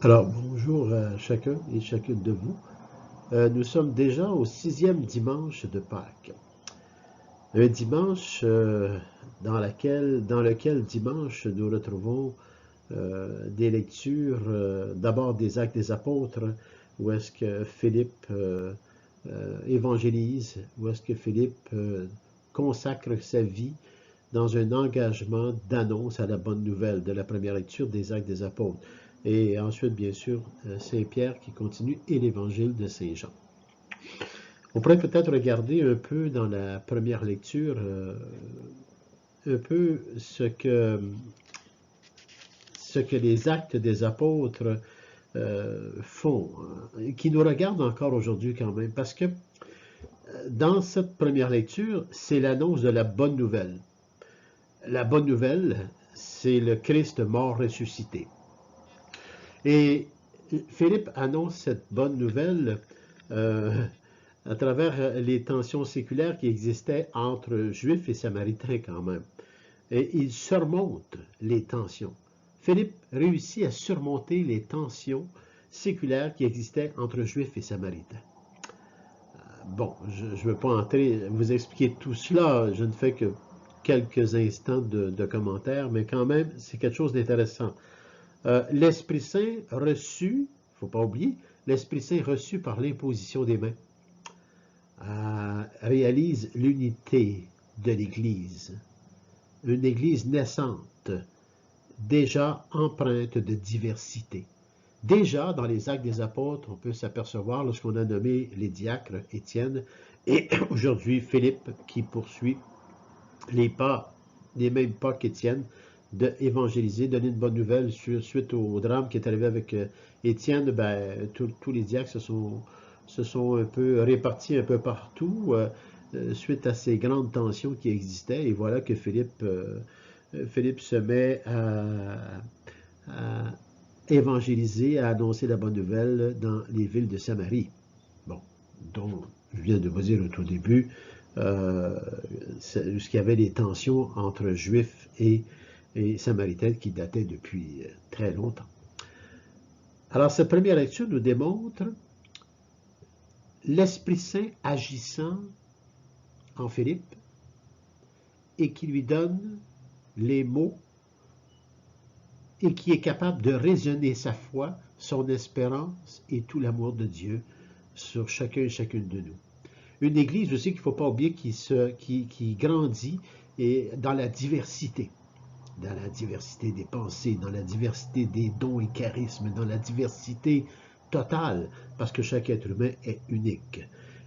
Alors, bonjour à chacun et chacune de vous. Nous sommes déjà au 6e dimanche de Pâques. Un dimanche dans lequel dimanche nous retrouvons des lectures, d'abord des Actes des Apôtres, où est-ce que Philippe évangélise, où est-ce que Philippe consacre sa vie dans un engagement d'annonce à la bonne nouvelle de la première lecture des Actes des Apôtres. Et ensuite, bien sûr, Saint-Pierre qui continue et l'Évangile de Saint-Jean. On pourrait peut-être regarder un peu dans la première lecture, un peu ce que les Actes des Apôtres font, qui nous regardent encore aujourd'hui quand même, parce que dans cette première lecture, c'est l'annonce de la bonne nouvelle. La bonne nouvelle, c'est le Christ mort ressuscité. Et Philippe annonce cette bonne nouvelle à travers les tensions séculaires qui existaient entre Juifs et Samaritains quand même. Et il surmonte les tensions. Philippe réussit à surmonter les tensions séculaires qui existaient entre Juifs et Samaritains. Bon, je ne veux pas vous expliquer tout cela, je ne fais que quelques instants de commentaires, mais quand même, c'est quelque chose d'intéressant. L'Esprit Saint reçu, il ne faut pas oublier, l'Esprit Saint reçu par l'imposition des mains réalise l'unité de l'Église. Une Église naissante, déjà empreinte de diversité. Déjà, dans les Actes des Apôtres, on peut s'apercevoir, lorsqu'on a nommé les diacres Étienne, et aujourd'hui Philippe, qui poursuit les mêmes pas qu'Étienne, d'évangéliser, donner une bonne nouvelle suite au drame qui est arrivé avec Étienne. Tous les diacres se sont un peu répartis un peu partout suite à ces grandes tensions qui existaient. Et voilà que Philippe se met à évangéliser, à annoncer la bonne nouvelle dans les villes de Samarie. Bon, dont je viens de vous dire au tout début, qu'il y avait des tensions entre Juifs et Samaritains qui dataient depuis très longtemps. Alors, cette première lecture nous démontre l'Esprit Saint agissant en Philippe et qui lui donne les mots et qui est capable de raisonner sa foi, son espérance et tout l'amour de Dieu sur chacun et chacune de nous. Une Église aussi qu'il ne faut pas oublier qui grandit et dans la diversité des pensées, dans la diversité des dons et charismes, dans la diversité totale, parce que chaque être humain est unique.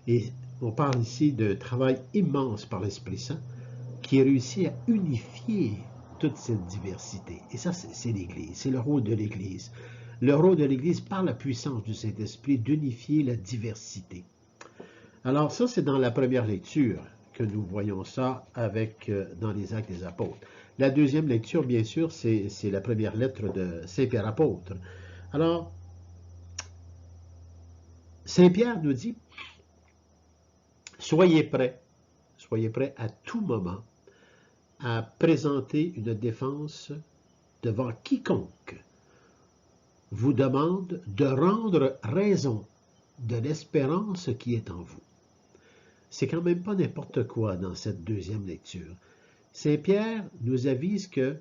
Et on parle ici d'un travail immense par l'Esprit Saint qui réussit à unifier toute cette diversité. Et ça, c'est l'Église, c'est le rôle de l'Église. Le rôle de l'Église, par la puissance du Saint-Esprit, d'unifier la diversité. Alors ça, c'est dans la première lecture que nous voyons ça dans les Actes des Apôtres. La deuxième lecture, bien sûr, c'est la première lettre de Saint-Pierre apôtre. Alors, Saint-Pierre nous dit, soyez prêts à tout moment à présenter une défense devant quiconque vous demande de rendre raison de l'espérance qui est en vous. C'est quand même pas n'importe quoi dans cette deuxième lecture. Saint-Pierre nous avise que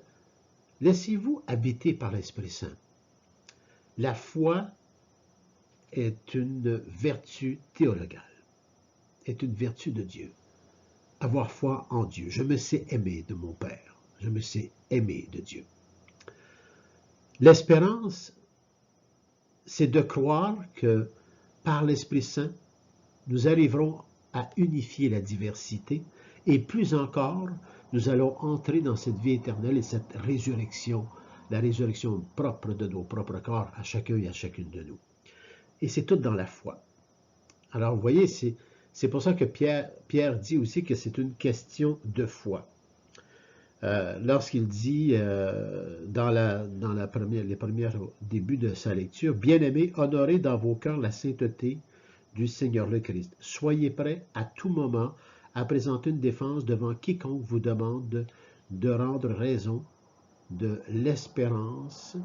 laissez-vous habiter par l'Esprit Saint. La foi est une vertu théologale, est une vertu de Dieu. Avoir foi en Dieu. Je me sais aimer de mon Père. Je me sais aimer de Dieu. L'espérance, c'est de croire que par l'Esprit Saint, nous arriverons à unifier la diversité et plus encore, nous allons entrer dans cette vie éternelle et cette résurrection, la résurrection propre de nos propres corps à chacun et à chacune de nous. Et c'est tout dans la foi. Alors, vous voyez, c'est pour ça que Pierre dit aussi que c'est une question de foi. Lorsqu'il dit dans les premiers débuts de sa lecture, « Bien-aimés, honorez dans vos cœurs la sainteté du Seigneur le Christ. Soyez prêts à tout moment à présenter une défense devant quiconque vous demande de rendre raison de l'espérance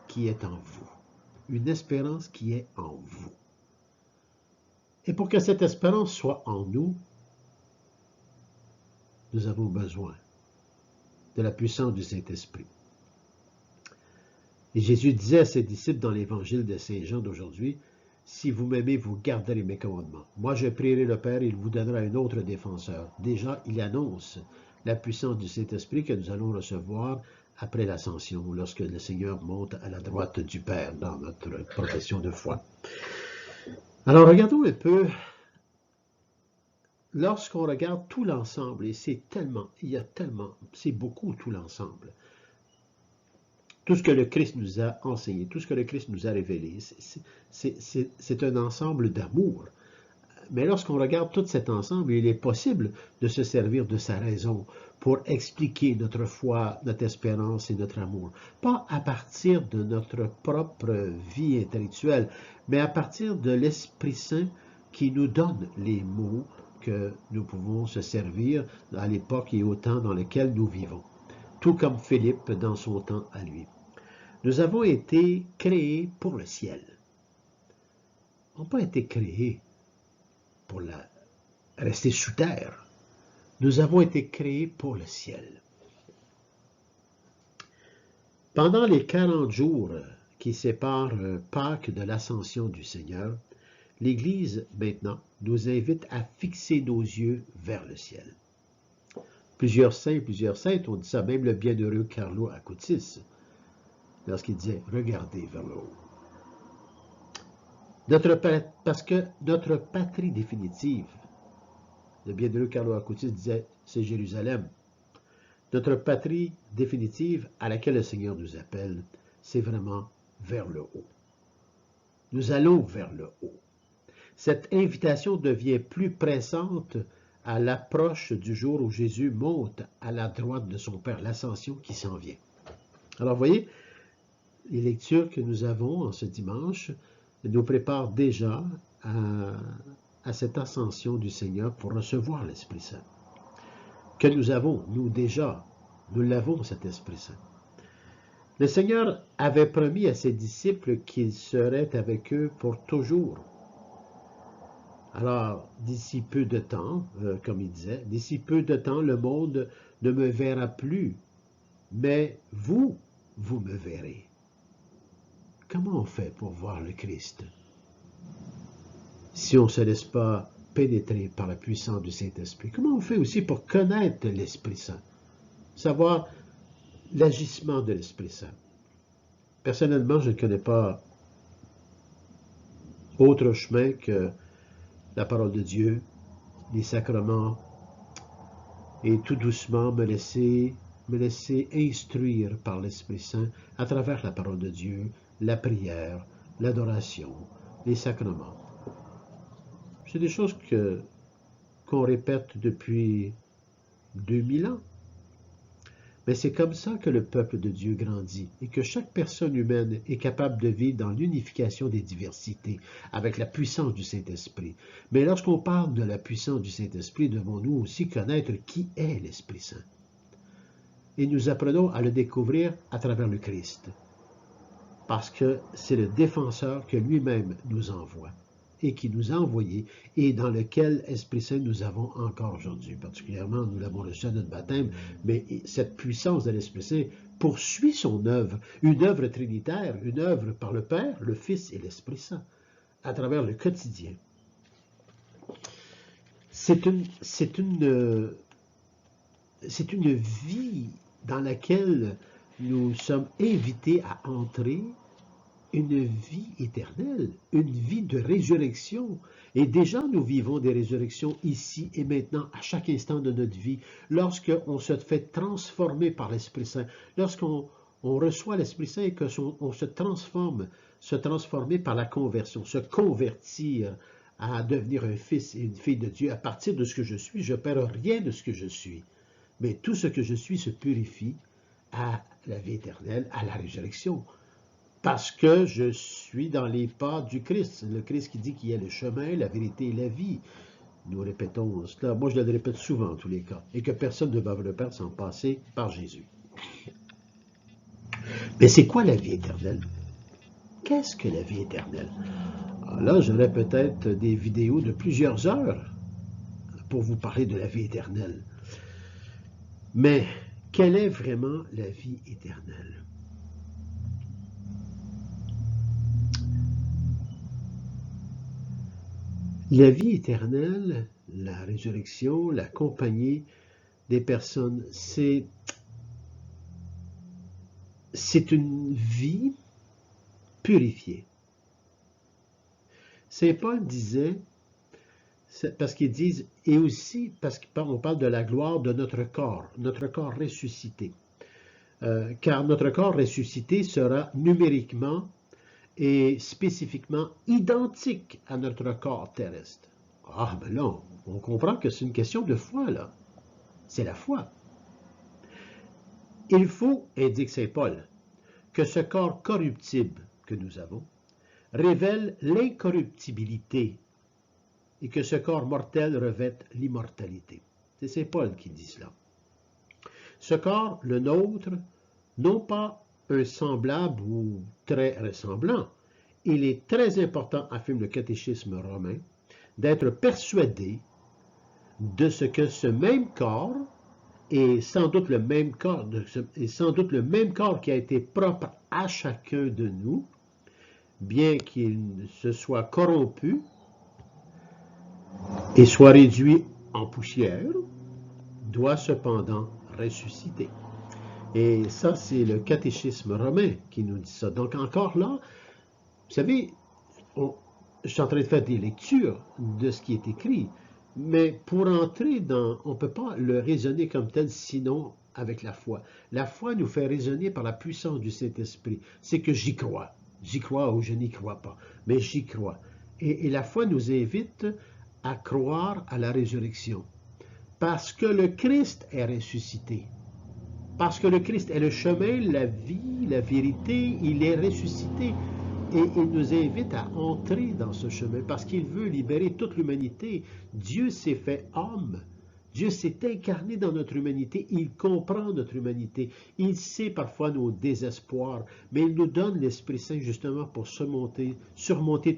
qui est en vous. » une espérance qui est en vous. Et pour que cette espérance soit en nous, nous avons besoin de la puissance du Saint-Esprit. Et Jésus disait à ses disciples dans l'évangile de Saint Jean d'aujourd'hui, « Si vous m'aimez, vous garderez mes commandements. Moi, je prierai le Père, il vous donnera un autre défenseur. » Déjà, il annonce la puissance du Saint-Esprit que nous allons recevoir après l'ascension, lorsque le Seigneur monte à la droite du Père dans notre profession de foi. Alors, regardons un peu, lorsqu'on regarde tout l'ensemble, et c'est beaucoup tout l'ensemble, tout ce que le Christ nous a enseigné, tout ce que le Christ nous a révélé, c'est un ensemble d'amour. Mais lorsqu'on regarde tout cet ensemble, il est possible de se servir de sa raison pour expliquer notre foi, notre espérance et notre amour. Pas à partir de notre propre vie intellectuelle, mais à partir de l'Esprit Saint qui nous donne les mots que nous pouvons se servir à l'époque et au temps dans lequel nous vivons. Tout comme Philippe dans son temps à lui. Nous avons été créés pour le ciel. On n'a pas été créés pour rester sous terre. Nous avons été créés pour le ciel. Pendant les 40 jours qui séparent Pâques de l'ascension du Seigneur, l'Église, maintenant, nous invite à fixer nos yeux vers le ciel. Plusieurs saints, plusieurs saintes ont dit ça, même le bienheureux Carlo Acutis, lorsqu'il disait « Regardez vers le haut ». Parce que notre patrie définitive, le bienheureux Carlo Acutis disait « C'est Jérusalem ». Notre patrie définitive à laquelle le Seigneur nous appelle, c'est vraiment vers le haut. Nous allons vers le haut. Cette invitation devient plus pressante à l'approche du jour où Jésus monte à la droite de son Père, l'ascension qui s'en vient. Alors, vous voyez, les lectures que nous avons en ce dimanche nous préparent déjà à cette ascension du Seigneur pour recevoir l'Esprit Saint. Que nous avons, nous l'avons, cet Esprit Saint. Le Seigneur avait promis à ses disciples qu'il serait avec eux pour toujours. Alors, d'ici peu de temps, comme il disait, d'ici peu de temps, le monde ne me verra plus, mais vous me verrez. Comment on fait pour voir le Christ si on ne se laisse pas pénétrer par la puissance du Saint-Esprit? Comment on fait aussi pour connaître l'Esprit Saint? Savoir l'agissement de l'Esprit Saint. Personnellement, je ne connais pas autre chemin que la parole de Dieu, les sacrements, et tout doucement me laisser instruire par l'Esprit Saint à travers la parole de Dieu, la prière, l'adoration, les sacrements. C'est des choses qu'on répète depuis 2000 ans. Mais c'est comme ça que le peuple de Dieu grandit et que chaque personne humaine est capable de vivre dans l'unification des diversités avec la puissance du Saint-Esprit. Mais lorsqu'on parle de la puissance du Saint-Esprit, devons-nous aussi connaître qui est l'Esprit Saint. Et nous apprenons à le découvrir à travers le Christ. Parce que c'est le défenseur que lui-même nous envoie et qui nous a envoyés et dans lequel Esprit Saint nous avons encore aujourd'hui. Particulièrement, nous l'avons reçu à notre baptême, mais cette puissance de l'Esprit Saint poursuit son œuvre, une œuvre trinitaire, une œuvre par le Père, le Fils et l'Esprit Saint, à travers le quotidien. C'est une vie dans laquelle nous sommes invités à entrer, une vie éternelle, une vie de résurrection. Et déjà, nous vivons des résurrections ici et maintenant, à chaque instant de notre vie, lorsqu'on se fait transformer par l'Esprit Saint, lorsqu'on reçoit l'Esprit Saint et qu'on se transformer par la conversion, se convertir à devenir un fils et une fille de Dieu. À partir de ce que je suis, je ne perds rien de ce que je suis. Mais tout ce que je suis se purifie à la vie éternelle, à la résurrection. Parce que je suis dans les pas du Christ. Le Christ qui dit qu'il y a le chemin, la vérité et la vie. Nous répétons cela. Moi, je le répète souvent en tous les cas. Et que personne ne va le perdre sans passer par Jésus. Mais c'est quoi la vie éternelle? Qu'est-ce que la vie éternelle? Alors là, j'aurais peut-être des vidéos de plusieurs heures pour vous parler de la vie éternelle. Mais quelle est vraiment la vie éternelle? La vie éternelle, la résurrection, la compagnie des personnes, c'est une vie purifiée. Saint Paul disait, parce qu'ils disent, et aussi parce qu'on parle de la gloire de notre corps ressuscité. Car notre corps ressuscité sera numériquement et spécifiquement identique à notre corps terrestre. Ah, ben là, on comprend que c'est une question de foi, là. C'est la foi. Il faut, indique Saint Paul, que ce corps corruptible que nous avons révèle l'incorruptibilité et que ce corps mortel revête l'immortalité. C'est Saint Paul qui dit cela. Ce corps, le nôtre, non pas un semblable ou très ressemblant, il est très important, affirme le catéchisme romain, d'être persuadé de ce que ce même corps est sans doute le même corps, qui a été propre à chacun de nous, bien qu'il se soit corrompu et soit réduit en poussière, doit cependant ressusciter. Et ça, c'est le catéchisme romain qui nous dit ça. Donc encore là, vous savez, je suis en train de faire des lectures de ce qui est écrit, mais pour entrer dans, on ne peut pas le raisonner comme tel, sinon avec la foi. La foi nous fait raisonner par la puissance du Saint-Esprit. C'est que j'y crois. J'y crois ou je n'y crois pas, mais j'y crois. Et la foi nous invite à croire à la résurrection. Parce que le Christ est ressuscité. Parce que le Christ est le chemin, la vie, la vérité, il est ressuscité. Et il nous invite à entrer dans ce chemin parce qu'il veut libérer toute l'humanité. Dieu s'est fait homme. Dieu s'est incarné dans notre humanité. Il comprend notre humanité. Il sait parfois nos désespoirs, mais il nous donne l'Esprit Saint justement pour surmonter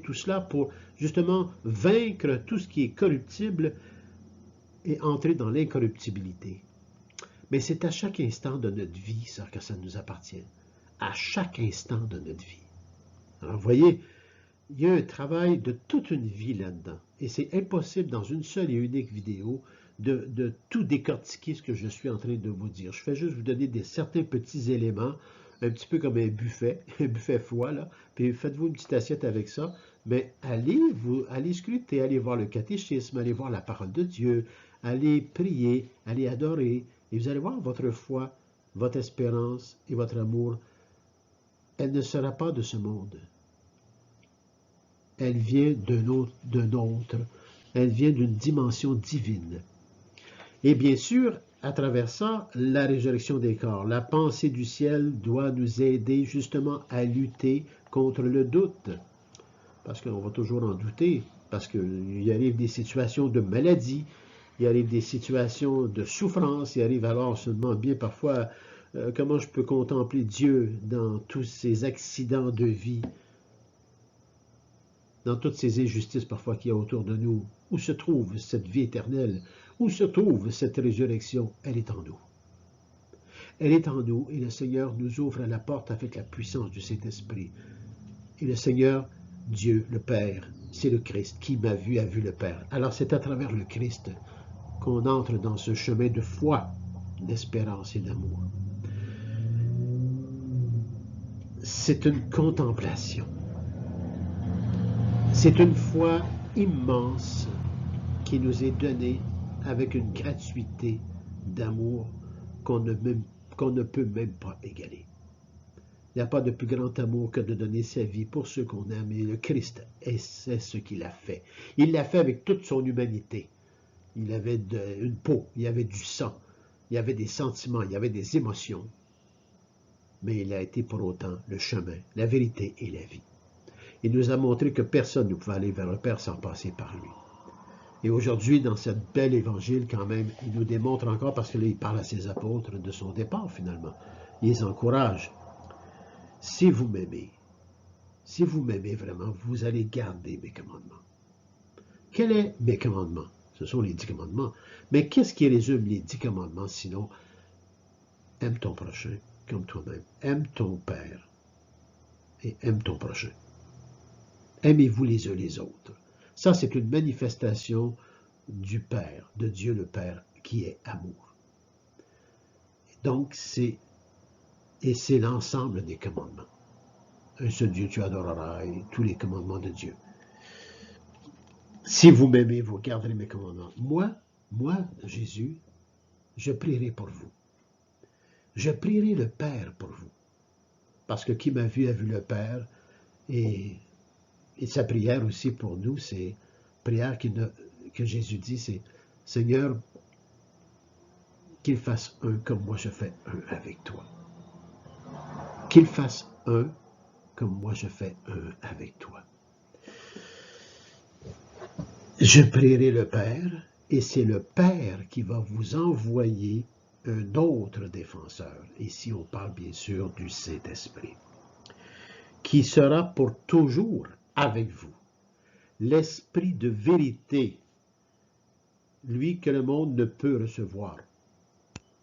tout cela, pour justement vaincre tout ce qui est corruptible et entrer dans l'incorruptibilité. Mais c'est à chaque instant de notre vie, ça, que ça nous appartient. À chaque instant de notre vie. Alors, vous voyez, il y a un travail de toute une vie là-dedans. Et c'est impossible dans une seule et unique vidéo de tout décortiquer ce que je suis en train de vous dire. Je fais juste vous donner certains petits éléments, un petit peu comme un buffet froid, là. Puis faites-vous une petite assiette avec ça. Mais allez scruter, allez voir le catéchisme, allez voir la parole de Dieu, allez prier, allez adorer. Et vous allez voir votre foi, votre espérance et votre amour. Elle ne sera pas de ce monde. Elle vient d'un autre. Elle vient d'une dimension divine. Et bien sûr, à travers ça, la résurrection des corps, la pensée du ciel doit nous aider justement à lutter contre le doute. Parce qu'on va toujours en douter, parce qu'il arrive des situations de maladie, il arrive des situations de souffrance, il arrive alors, on se demande bien parfois comment je peux contempler Dieu dans tous ces accidents de vie, dans toutes ces injustices parfois qu'il y a autour de nous. Où se trouve cette vie éternelle? Où se trouve cette résurrection? Elle est en nous. Elle est en nous et le Seigneur nous ouvre la porte avec la puissance du Saint-Esprit. Et le Seigneur, Dieu, le Père, c'est le Christ. Qui m'a vu a vu le Père. Alors c'est à travers le Christ qu'on entre dans ce chemin de foi, d'espérance et d'amour. C'est une contemplation. C'est une foi immense qui nous est donnée avec une gratuité d'amour qu'on ne peut même pas égaler. Il n'y a pas de plus grand amour que de donner sa vie pour ceux qu'on aime. Et le Christ, c'est ce qu'il a fait. Il l'a fait avec toute son humanité. Il avait une peau, il y avait du sang, il y avait des sentiments, il y avait des émotions. Mais il a été pour autant le chemin, la vérité et la vie. Il nous a montré que personne ne pouvait aller vers le Père sans passer par lui. Et aujourd'hui, dans cette belle évangile, quand même, il nous démontre encore, parce que là, il parle à ses apôtres de son départ, finalement. Il les encourage. Si vous m'aimez, si vous m'aimez vraiment, vous allez garder mes commandements. Quels sont mes commandements? Ce sont les 10 commandements. Mais qu'est-ce qui résume les 10 commandements sinon aime ton prochain comme toi-même. Aime ton Père et aime ton prochain. Aimez-vous les uns les autres. Ça, c'est une manifestation du Père, de Dieu le Père, qui est amour. Donc, c'est l'ensemble des commandements. Un seul Dieu, tu adoreras, et tous les commandements de Dieu. Si vous m'aimez, vous garderez mes commandements. Moi, Jésus, je prierai pour vous. Je prierai le Père pour vous. Parce que qui m'a vu a vu le Père. Et sa prière aussi pour nous, c'est prière que Jésus dit, c'est Seigneur, qu'il fasse un comme moi je fais un avec toi. Qu'il fasse un comme moi je fais un avec toi. Je prierai le Père, et c'est le Père qui va vous envoyer un autre défenseur. Ici, on parle bien sûr du Saint-Esprit, qui sera pour toujours avec vous. L'Esprit de vérité, lui que le monde ne peut recevoir.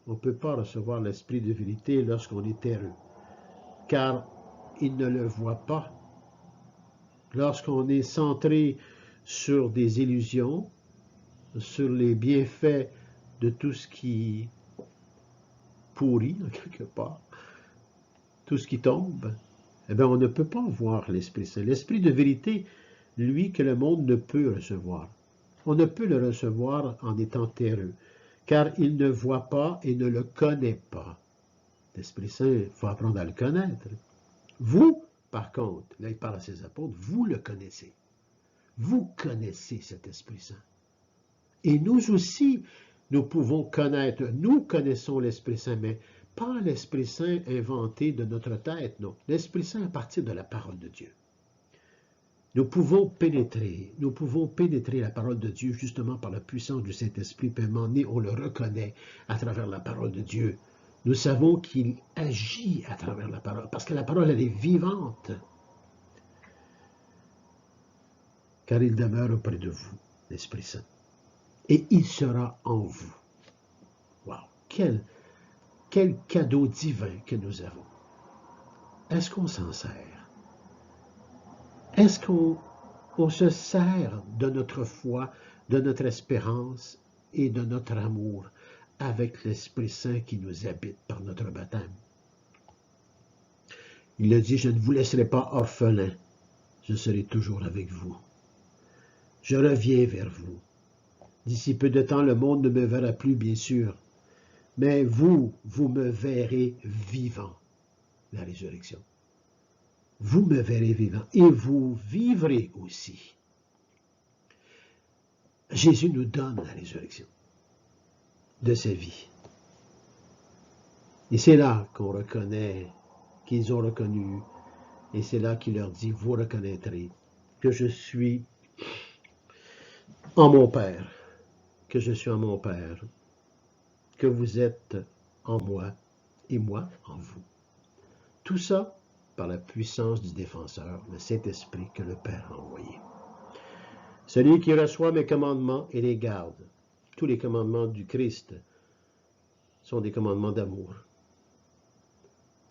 On ne peut pas recevoir l'Esprit de vérité lorsqu'on est terreux, car il ne le voit pas. Lorsqu'on est centré sur des illusions, sur les bienfaits de tout ce qui pourrit, en quelque part, tout ce qui tombe, eh bien, on ne peut pas voir l'Esprit Saint. L'Esprit de vérité, lui, que le monde ne peut recevoir. On ne peut le recevoir en étant terreux, car il ne voit pas et ne le connaît pas. L'Esprit Saint, il faut apprendre à le connaître. Vous, par contre, là il parle à ses apôtres, vous le connaissez. Vous connaissez cet Esprit Saint. Et nous aussi, nous pouvons connaître, nous connaissons l'Esprit Saint, mais pas l'Esprit Saint inventé de notre tête, non. L'Esprit Saint à partir de la parole de Dieu. Nous pouvons pénétrer la parole de Dieu justement par la puissance du Saint-Esprit, puis à un moment donné, on le reconnaît à travers la parole de Dieu. Nous savons qu'il agit à travers la parole, parce que la parole, elle est vivante. Car il demeure auprès de vous, l'Esprit Saint. Et il sera en vous. Wow! Quel cadeau divin que nous avons. Est-ce qu'on s'en sert? Est-ce qu'on se sert de notre foi, de notre espérance et de notre amour avec l'Esprit Saint qui nous habite par notre baptême? Il a dit, je ne vous laisserai pas orphelin, je serai toujours avec vous. Je reviens vers vous. D'ici peu de temps, le monde ne me verra plus, bien sûr, mais vous me verrez vivant, la résurrection. Vous me verrez vivant et vous vivrez aussi. Jésus nous donne la résurrection de sa vie. Et c'est là qu'on reconnaît, qu'ils ont reconnu, et c'est là qu'il leur dit, vous reconnaîtrez que je suis en mon Père, que je suis en mon Père, que vous êtes en moi et moi en vous. Tout ça par la puissance du défenseur, le Saint-Esprit que le Père a envoyé. Celui qui reçoit mes commandements et les garde, tous les commandements du Christ sont des commandements d'amour.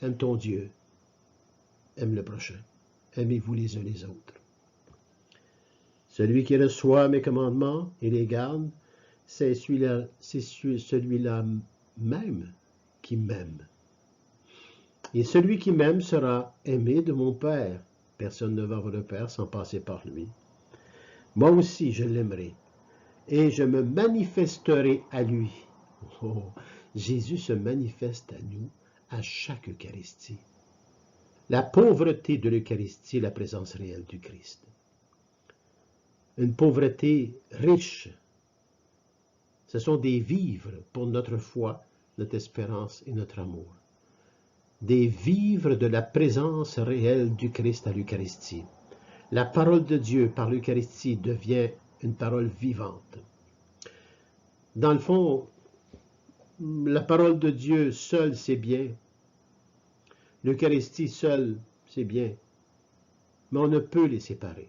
Aime ton Dieu, aime le prochain, aimez-vous les uns les autres. Celui qui reçoit mes commandements et les garde, c'est celui-là même qui m'aime. Et celui qui m'aime sera aimé de mon Père. Personne ne va voir le Père sans passer par lui. Moi aussi, je l'aimerai, et je me manifesterai à lui. Oh, Jésus se manifeste à nous à chaque Eucharistie. La pauvreté de l'Eucharistie est la présence réelle du Christ. Une pauvreté riche. Ce sont des vivres pour notre foi, notre espérance et notre amour. Des vivres de la présence réelle du Christ à l'Eucharistie. La parole de Dieu par l'Eucharistie devient une parole vivante. Dans le fond, la parole de Dieu seule, c'est bien. L'Eucharistie seule, c'est bien. mais on ne peut les séparer.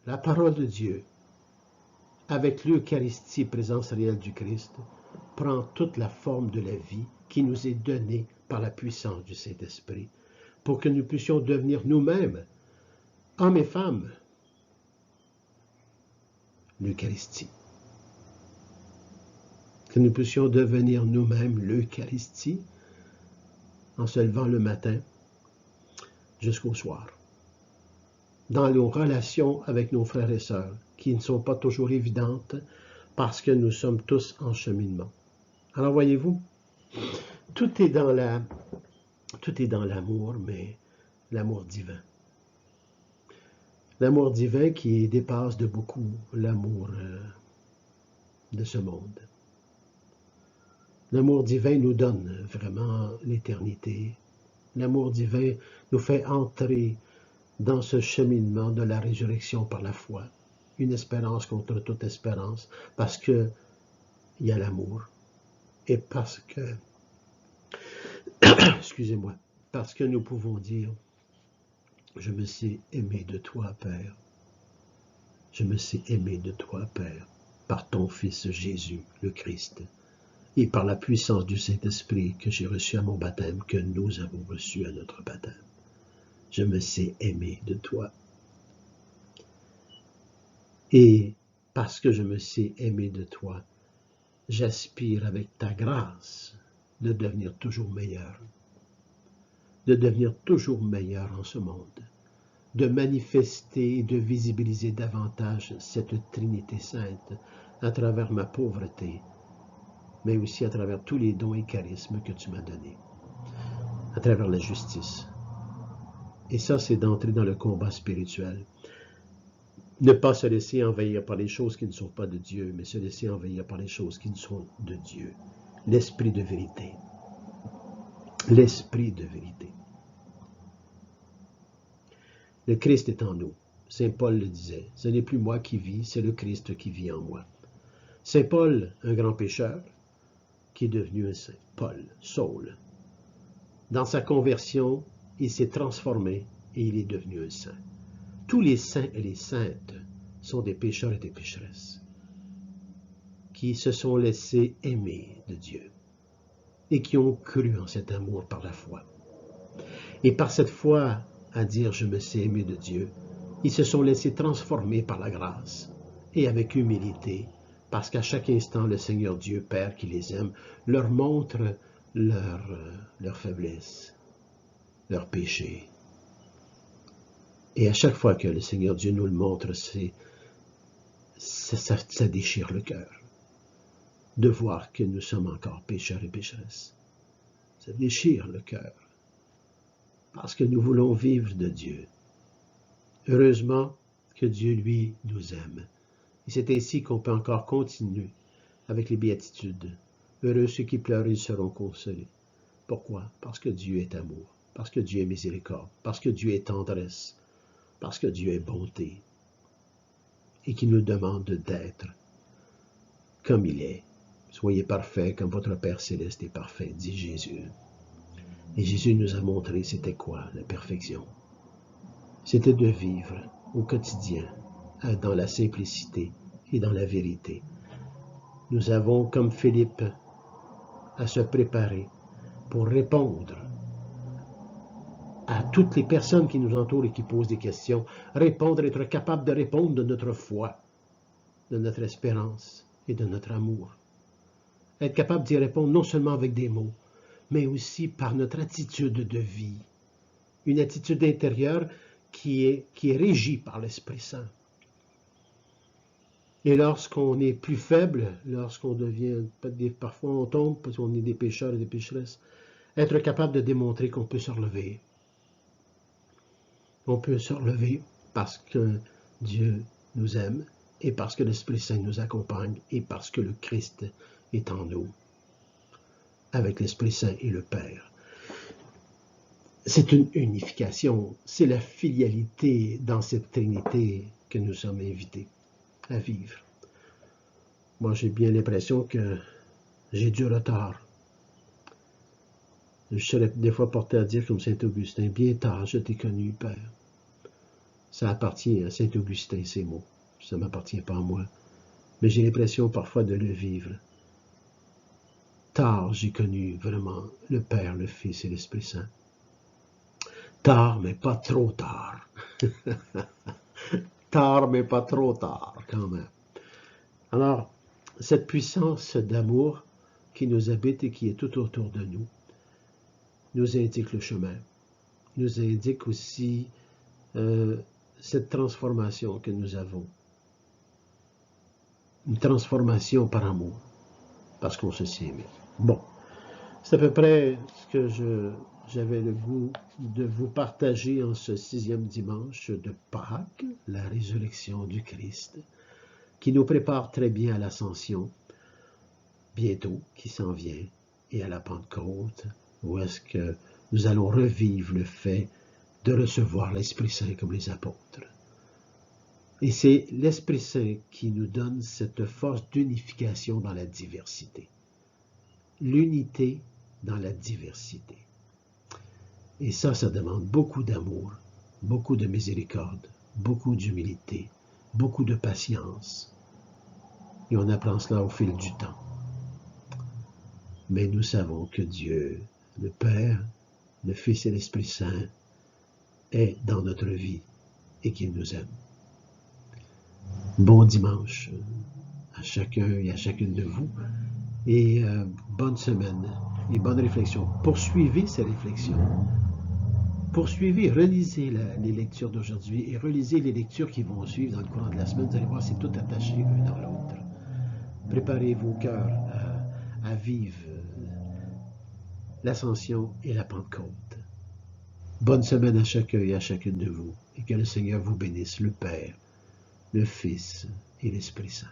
La parole de Dieu, avec l'Eucharistie, présence réelle du Christ, prend toute la forme de la vie qui nous est donnée par la puissance du Saint-Esprit, pour que nous puissions devenir nous-mêmes, hommes et femmes, l'Eucharistie. Que nous puissions devenir nous-mêmes l'Eucharistie en se levant le matin jusqu'au soir. Dans nos relations avec nos frères et sœurs, qui ne sont pas toujours évidentes parce que nous sommes tous en cheminement. Alors voyez-vous, tout est dans l'amour, mais l'amour divin. L'amour divin qui dépasse de beaucoup l'amour de ce monde. L'amour divin nous donne vraiment l'éternité. L'amour divin nous fait entrer dans ce cheminement de la résurrection par la foi. Une espérance contre toute espérance, parce qu'il y a l'amour. Et parce que, excusez-moi, parce que nous pouvons dire, je me sais aimé de toi, Père. Je me sais aimé de toi, Père, par ton Fils Jésus, le Christ, et par la puissance du Saint-Esprit que j'ai reçu à mon baptême, que nous avons reçu à notre baptême. Je me sais aimé de toi. Et parce que je me sais aimé de toi, j'aspire avec ta grâce de devenir toujours meilleur. De devenir toujours meilleur en ce monde. De manifester et de visibiliser davantage cette Trinité sainte à travers ma pauvreté, mais aussi à travers tous les dons et charismes que tu m'as donnés. À travers la justice. Et ça, c'est d'entrer dans le combat spirituel. Ne pas se laisser envahir par les choses qui ne sont pas de Dieu, mais se laisser envahir par les choses qui sont de Dieu. L'esprit de vérité. L'esprit de vérité. Le Christ est en nous. Saint Paul le disait. Ce n'est plus moi qui vis, c'est le Christ qui vit en moi. Saint Paul, un grand pécheur, qui est devenu un saint. Paul, Saul. Dans sa conversion, il s'est transformé et il est devenu un saint. Tous les saints et les saintes sont des pécheurs et des pécheresses qui se sont laissés aimer de Dieu et qui ont cru en cet amour par la foi. Et par cette foi à dire « je me sais aimer de Dieu », ils se sont laissés transformer par la grâce et avec humilité, parce qu'à chaque instant, le Seigneur Dieu Père qui les aime leur montre leur faiblesse, leur péché. Et à chaque fois que le Seigneur Dieu nous le montre, ça déchire le cœur de voir que nous sommes encore pécheurs et pécheresses. Ça déchire le cœur parce que nous voulons vivre de Dieu. Heureusement que Dieu, lui, nous aime. Et c'est ainsi qu'on peut encore continuer avec les béatitudes. Heureux ceux qui pleurent, ils seront consolés. Pourquoi? Parce que Dieu est amour, parce que Dieu est miséricorde, parce que Dieu est tendresse, parce que Dieu est bonté et qui nous demande d'être comme il est. Soyez parfaits comme votre Père Céleste est parfait, dit Jésus. Et Jésus nous a montré c'était quoi la perfection. C'était de vivre au quotidien dans la simplicité et dans la vérité. Nous avons, comme Philippe, à se préparer pour répondre à toutes les personnes qui nous entourent et qui posent des questions, répondre, être capable de répondre de notre foi, de notre espérance et de notre amour. Être capable d'y répondre non seulement avec des mots, mais aussi par notre attitude de vie. Une attitude intérieure qui est régie par l'Esprit Saint. Et lorsqu'on est plus faible, lorsqu'on devient, parfois on tombe parce qu'on est des pécheurs et des pécheresses, être capable de démontrer qu'on peut se relever. On peut se relever parce que Dieu nous aime et parce que l'Esprit Saint nous accompagne et parce que le Christ est en nous, avec l'Esprit Saint et le Père. C'est une unification, c'est la filialité dans cette Trinité que nous sommes invités à vivre. Moi, j'ai bien l'impression que j'ai du retard. Je serais des fois porté à dire comme Saint Augustin, bien tard, je t'ai connu, Père. Ça appartient à Saint Augustin, ces mots. Ça ne m'appartient pas à moi. Mais j'ai l'impression parfois de le vivre. Tard, j'ai connu vraiment le Père, le Fils et l'Esprit Saint. Tard, mais pas trop tard. Tard, mais pas trop tard, quand même. Alors, cette puissance d'amour qui nous habite et qui est tout autour de nous, nous indique le chemin, nous indique aussi cette transformation que nous avons. Une transformation par amour, parce qu'on se sait aimé. Bon, c'est à peu près ce que j'avais le goût de vous partager en ce 6e dimanche de Pâques, la résurrection du Christ, qui nous prépare très bien à l'ascension, bientôt, qui s'en vient, et à la Pentecôte, où est-ce que nous allons revivre le fait de recevoir l'Esprit Saint comme les apôtres. Et c'est l'Esprit Saint qui nous donne cette force d'unification dans la diversité. L'unité dans la diversité. Et ça demande beaucoup d'amour, beaucoup de miséricorde, beaucoup d'humilité, beaucoup de patience. Et on apprend cela au fil du temps. Mais nous savons que Dieu, le Père, le Fils et l'Esprit Saint, est dans notre vie et qu'il nous aime. Bon dimanche à chacun et à chacune de vous et bonne semaine et bonne réflexion. Poursuivez ces réflexions. Poursuivez, relisez les lectures d'aujourd'hui et relisez les lectures qui vont suivre dans le courant de la semaine. Vous allez voir, c'est tout attaché l'un dans l'autre. Préparez vos cœurs à vivre l'ascension et la Pentecôte. Bonne semaine à chacun et à chacune de vous et que le Seigneur vous bénisse, le Père, le Fils et l'Esprit Saint.